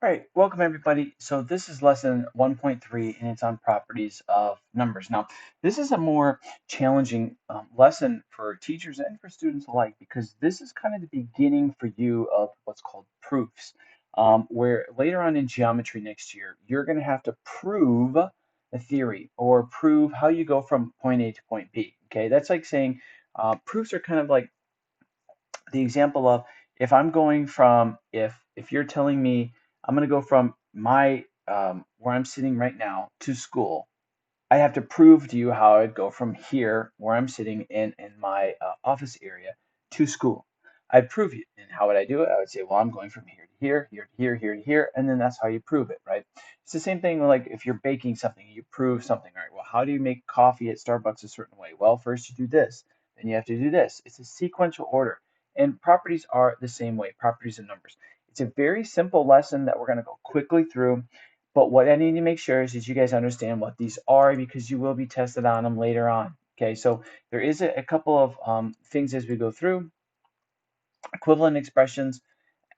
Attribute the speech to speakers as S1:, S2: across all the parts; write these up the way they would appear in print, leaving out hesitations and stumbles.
S1: All right, welcome everybody. So this is lesson 1.3 and it's on properties of numbers. Now, this is a more challenging lesson for teachers and for students alike because this is kind of the beginning for you of what's called proofs, where later on in geometry next year, you're going to have to prove a theory or prove how you go from point A to point B. Okay, that's like saying proofs are kind of like the example of if I'm going from if you're telling me I'm going to go from my where I'm sitting right now to school, I have to prove to you how I'd go from here where I'm sitting in my office area to school. I'd prove it. And how would I do it? I would say, well, I'm going from here to here, here to here, here to here, and then that's how you prove it, right? It's the same thing like if you're baking something, you prove something, right? Well, how do you make coffee at Starbucks a certain way? Well, first you do this, then you have to do this. It's a sequential order. And properties are the same way, properties and numbers. It's a very simple lesson that we're going to go quickly through. But what I need to make sure is you guys understand what these are because you will be tested on them later on. Okay, so there is a couple of things as we go through. Equivalent expressions,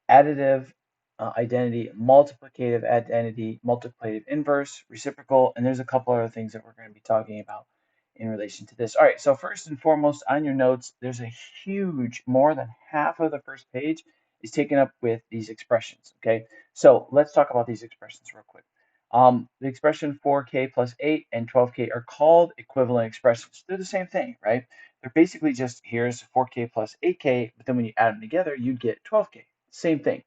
S1: additive identity, multiplicative identity, multiplicative inverse, reciprocal, and there's a couple other things that we're going to be talking about in relation to this. All right, so first and foremost on your notes, there's a huge, more than half of the first page is taken up with these expressions, okay? So let's talk about these expressions real quick. The expression 4k plus 8 and 12k are called equivalent expressions. They're the same thing, right? They're basically just here's 4k plus 8k, but then when you add them together, you get 12k. Same thing,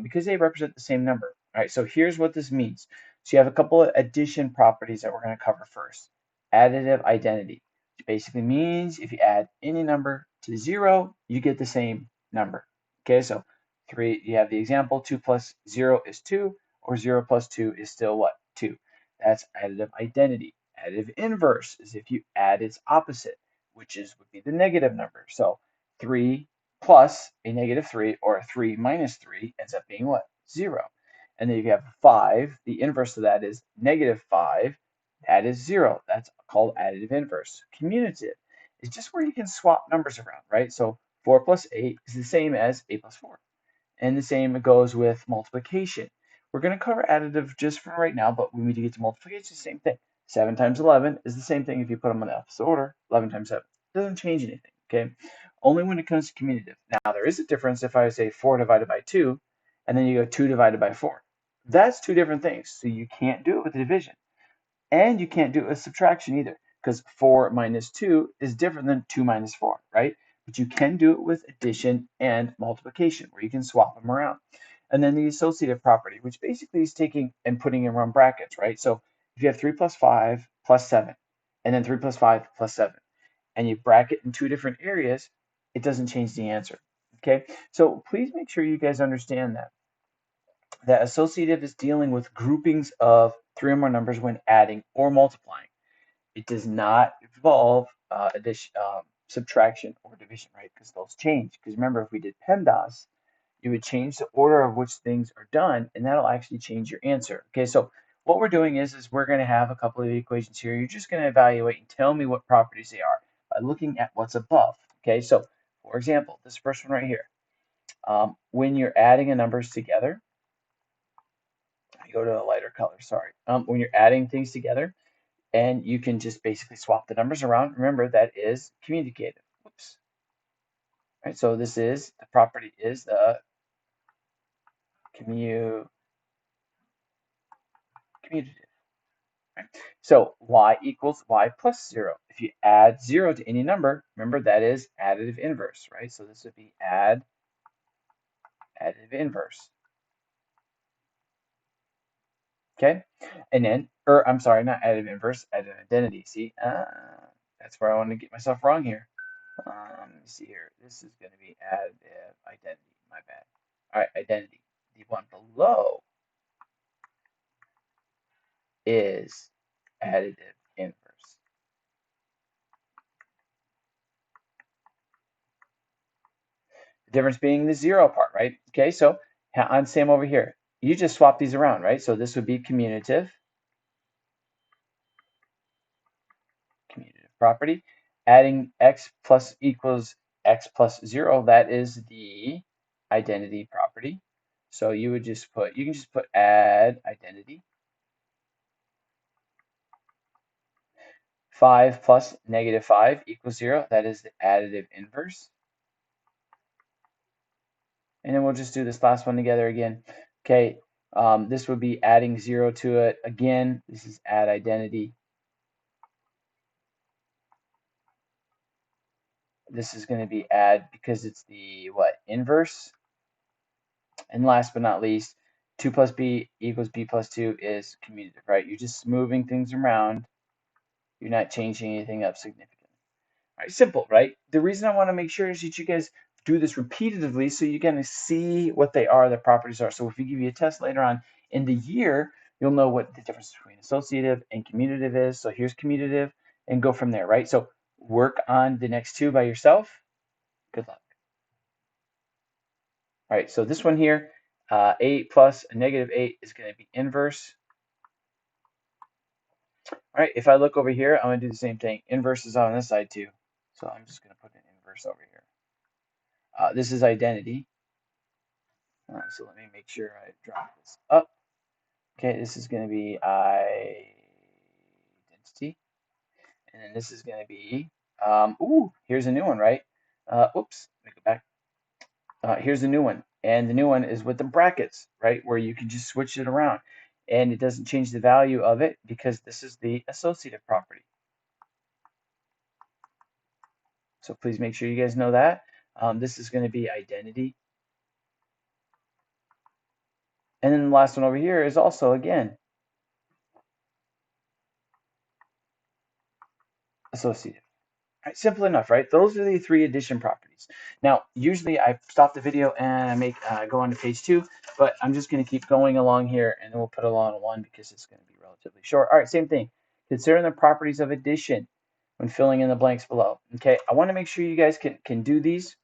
S1: because they represent the same number. All right, so here's what this means. So you have a couple of addition properties that we're going to cover first. Additive identity, which basically means if you add any number to 0, you get the same number. Okay, so 3, you have the example, 2 plus 0 is 2, or 0 plus 2 is still what? 2. That's additive identity. Additive inverse is if you add its opposite, which would be the negative number. So 3 plus a negative 3 or a 3 minus 3 ends up being what? 0. And then you have 5. The inverse of that is negative 5. That is 0. That's called additive inverse. Commutative is just where you can swap numbers around, right? So 4 plus 8 is the same as 8 plus 4. And the same goes with multiplication. We're going to cover additive just for right now, but when we get to multiplication, same thing. 7 times 11 is the same thing if you put them in the opposite order. 11 times 7 doesn't change anything, okay? Only when it comes to commutative. Now, there is a difference if I say 4 divided by 2, and then you go 2 divided by 4. That's two different things, so you can't do it with division. And you can't do it with subtraction either, because 4 minus 2 is different than 2 minus 4, right? But you can do it with addition and multiplication, where you can swap them around. And then the associative property, which basically is taking and putting in round brackets, right? So if you have 3 plus 5 plus 7, and then 3 plus 5 plus 7, and you bracket in two different areas, it doesn't change the answer, okay? So please make sure you guys understand that associative is dealing with groupings of 3 or more numbers when adding or multiplying. It does not involve addition, subtraction, or division, right? Because those change. Because remember, if we did PEMDAS, you would change the order of which things are done, and that'll actually change your answer. Okay, so what we're doing is we're going to have a couple of equations here. You're just going to evaluate and tell me what properties they are by looking at what's above. Okay, so for example, this first one right here. When you're adding the numbers together, I go to a lighter color, sorry. When you're adding things together, and you can just basically swap the numbers around. Remember, that is commutative. Whoops. All right, so this is, the property is the commutative. Right? So y equals y plus 0. If you add 0 to any number, remember that is additive inverse, right? So this would be additive inverse. Okay, and then, or I'm sorry, not additive inverse, additive identity. See, that's where I want to get myself wrong here. Let me see here. This is going to be additive identity. My bad. All right, identity. The one below is additive inverse. The difference being the 0 part, right? Okay, so on same over here. You just swap these around, right? So this would be commutative property. Adding x plus equals x plus 0, that is the identity property. So you would just put, you can just put add identity. 5 plus negative 5 equals 0. That is the additive inverse. And then we'll just do this last one together again. Okay, this would be adding 0 to it. Again, this is add identity. This is going to be add because it's the what? Inverse. And last but not least, 2 plus b equals b plus 2 is commutative, right? You're just moving things around. You're not changing anything up significantly. All right, simple, right? The reason I want to make sure is that you guys do this repeatedly so you can see what they are, the properties are. So if we give you a test later on in the year, you'll know what the difference between associative and commutative is. So here's commutative and go from there, right? So work on the next two by yourself. Good luck. All right, so this one here, 8 plus a negative 8 is going to be inverse. All right, if I look over here, I'm going to do the same thing. Inverse is on this side too. So I'm just going to put an inverse over here. This is identity. So let me make sure I drop this up. Okay, this is going to be identity. And then this is going to be, here's a new one, right? Oops, let me go back. Here's a new one. And the new one is with the brackets, right? Where you can just switch it around. And it doesn't change the value of it because this is the associative property. So please make sure you guys know that. This is going to be identity. And then the last one over here is also, again, associative. All right, simple enough, right? Those are the three addition properties. Now, usually I stop the video and I make go on to page 2, but I'm just going to keep going along here, and then we'll put it along 1 because it's going to be relatively short. All right, same thing. Considering the properties of addition when filling in the blanks below. Okay, I want to make sure you guys can do these.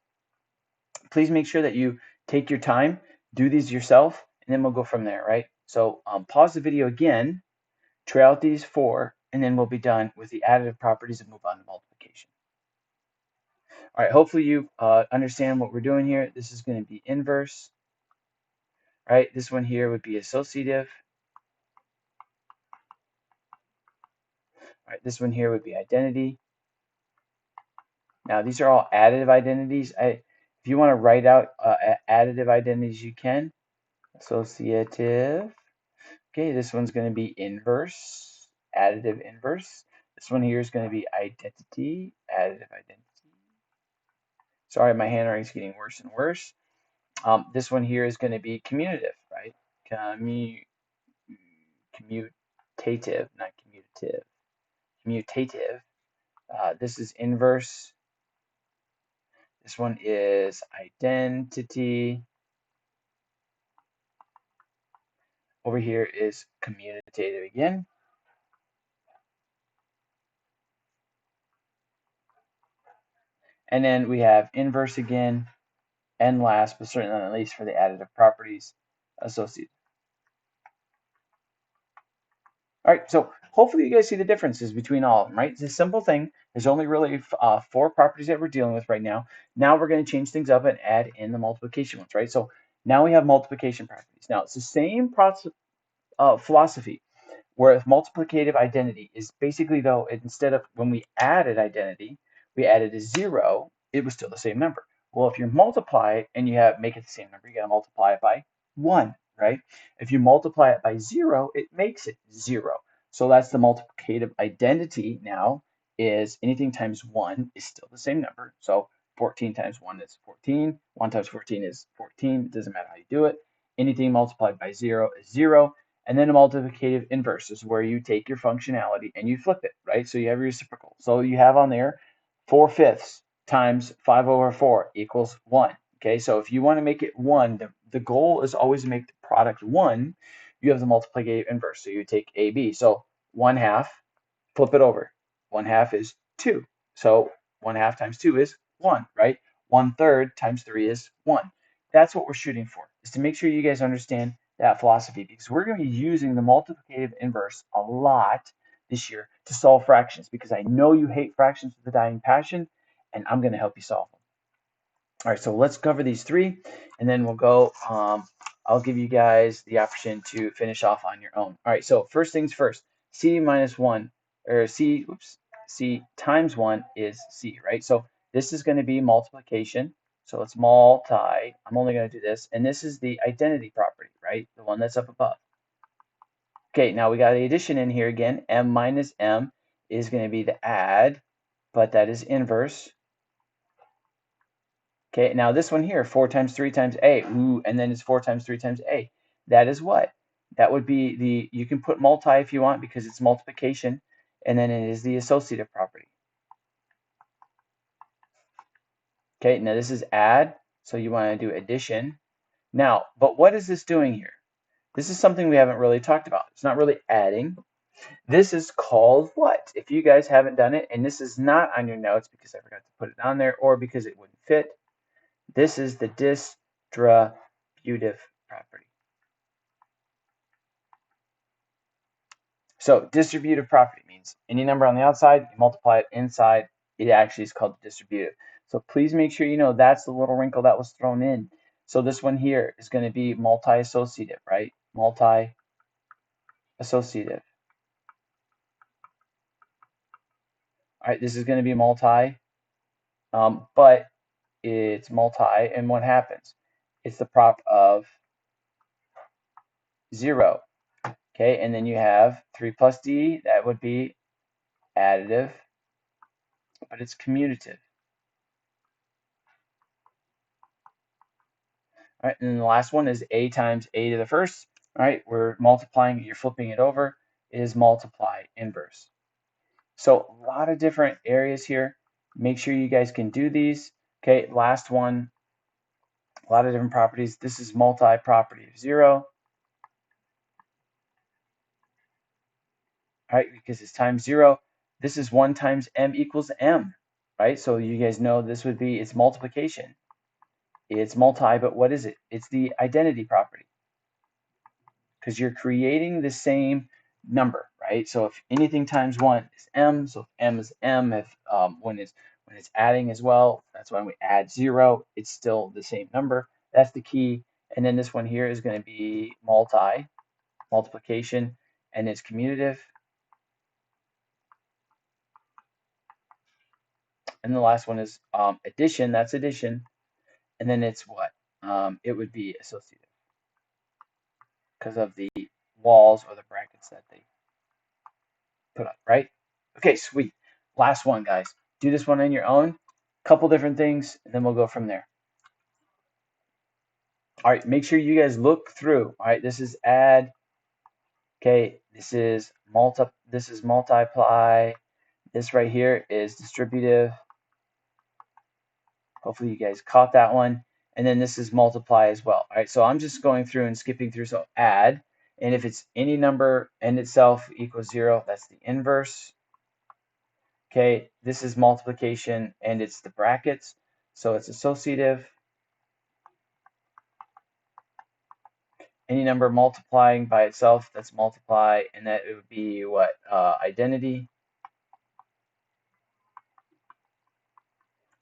S1: Please make sure that you take your time, do these yourself, and then we'll go from there, right? So pause the video again, try out these 4, and then we'll be done with the additive properties and move on to multiplication. All right, hopefully you understand what we're doing here. This is going to be inverse, right? This one here would be associative. All right, this one here would be identity. Now, these are all additive identities. If you want to write out additive identities, you can. Associative. Okay, this one's going to be inverse, additive inverse. This one here is going to be identity, additive identity. Sorry, my handwriting's getting worse and worse. This one here is going to be commutative, right? Commutative, not commutative. Commutative. This is inverse. This one is identity. Over here is commutative again. And then we have inverse again. And last, but certainly not least for the additive properties, associative. All right, so hopefully you guys see the differences between all of them, right? It's a simple thing. There's only really 4 properties that we're dealing with right now. Now we're going to change things up and add in the multiplication ones, right? So now we have multiplication properties. Now it's the same philosophy, whereas multiplicative identity is basically, though, instead of when we added identity, we added a 0, it was still the same number. Well, if you multiply it and you make it the same number, you got to multiply it by 1, right? If you multiply it by 0, it makes it 0. So that's the multiplicative identity now, is anything times 1 is still the same number. So 14 times 1 is 14. 1 times 14 is 14. It doesn't matter how you do it. Anything multiplied by 0 is 0. And then a multiplicative inverse is where you take your functionality and you flip it, right? So you have your reciprocal. So you have on there 4/5 times 5/4 equals 1. Okay, so if you want to make it 1, the goal is always to make the product 1. You have the multiplicative inverse. So you take AB. So 1/2, flip it over. 1/2 is 2. So 1/2 times 2 is 1, right? 1/3 times 3 is 1. That's what we're shooting for, is to make sure you guys understand that philosophy, because we're going to be using the multiplicative inverse a lot this year to solve fractions, because I know you hate fractions with a dying passion, and I'm going to help you solve them. All right, so let's cover these 3, and then we'll go I'll give you guys the option to finish off on your own. All right, so first things first, C minus 1, or C times 1 is C, right? So this is going to be multiplication. So let's multiply. I'm only going to do this. And this is the identity property, right? The one that's up above. Okay, now we got the addition in here again. M minus M is going to be the add, but that is inverse. Okay, now this one here, 4 times 3 times A. Ooh, and then it's 4 times 3 times A. That is what? That would be the, you can put multi if you want because it's multiplication, and then it is the associative property. Okay, now this is add, so you want to do addition. Now, but what is this doing here? This is something we haven't really talked about. It's not really adding. This is called what? If you guys haven't done it, and this is not on your notes because I forgot to put it on there or because it wouldn't fit, this is the distributive property. So distributive property means any number on the outside, you multiply it inside, it actually is called distributive. So please make sure you know that's the little wrinkle that was thrown in. So this one here is going to be multi-associative, right? Multi-associative. All right, this is going to be multi, but it's multi, and what happens? It's the prop of 0. Okay, and then you have 3 plus D, that would be additive, but it's commutative. All right, and then the last one is A times A to the first. All right, we're multiplying, you're flipping it over, is multiply inverse. So a lot of different areas here. Make sure you guys can do these. Okay, last one, a lot of different properties. This is multi-property of 0. All right, because it's times 0. This is 1 times M equals M, right? So you guys know this would be its multiplication. It's multi, but what is it? It's the identity property. Because you're creating the same number, right? So if anything times 1 is M, so if M is M, if when it's adding as well, that's when we add 0, it's still the same number. That's the key. And then this one here is going to be multiplication, and it's commutative. And the last one is addition, that's addition. And then it's what? It would be associative because of the walls or the brackets that they put up, right? Okay, sweet. Last one, guys. Do this one on your own. Couple different things, and then we'll go from there. All right, make sure you guys look through. All right, this is add. Okay, this is multiply. This right here is distributive. Hopefully you guys caught that one. And then this is multiply as well. All right, so I'm just going through and skipping through. So add, and if it's any number n itself equals 0, that's the inverse. Okay, this is multiplication, and it's the brackets, so it's associative. Any number multiplying by itself, that's multiply, and that it would be what? Identity.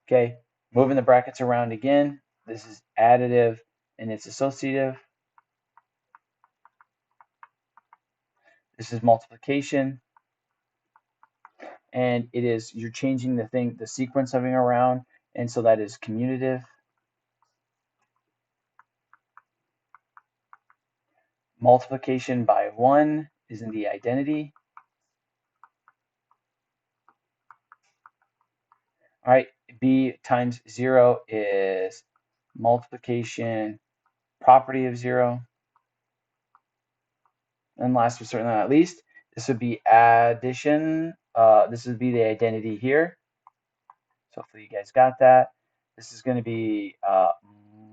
S1: Okay, moving the brackets around again. This is additive, and it's associative. This is multiplication, and it is, you're changing the sequence of it around, and so that is commutative. Multiplication by 1 is in the identity. All right, B times 0 is multiplication property of 0. And last but certainly not least, this would be addition. This would be the identity here. So hopefully you guys got that. This is going to be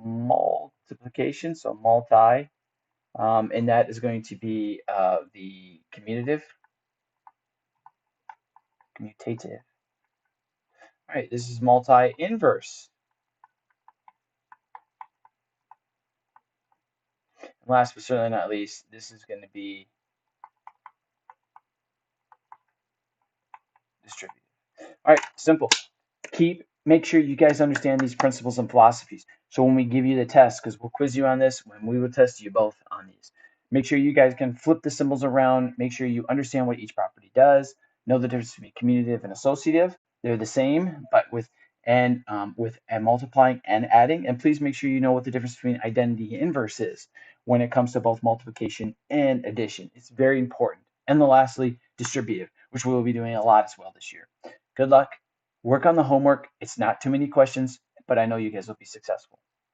S1: multiplication, so multi. And that is going to be the commutative. All right, this is multi-inverse. And last but certainly not least, this is going to be distributive. All right, simple. Keep make sure you guys understand these principles and philosophies. So when we give you the test, because we'll quiz you on this, when we will test you both on these, make sure you guys can flip the symbols around, make sure you understand what each property does, know the difference between commutative and associative. They're the same, but with multiplying and adding. And please make sure you know what the difference between identity inverse is when it comes to both multiplication and addition. It's very important. And then lastly, distributive, which we will be doing a lot as well this year. Good luck. Work on the homework. It's not too many questions, but I know you guys will be successful.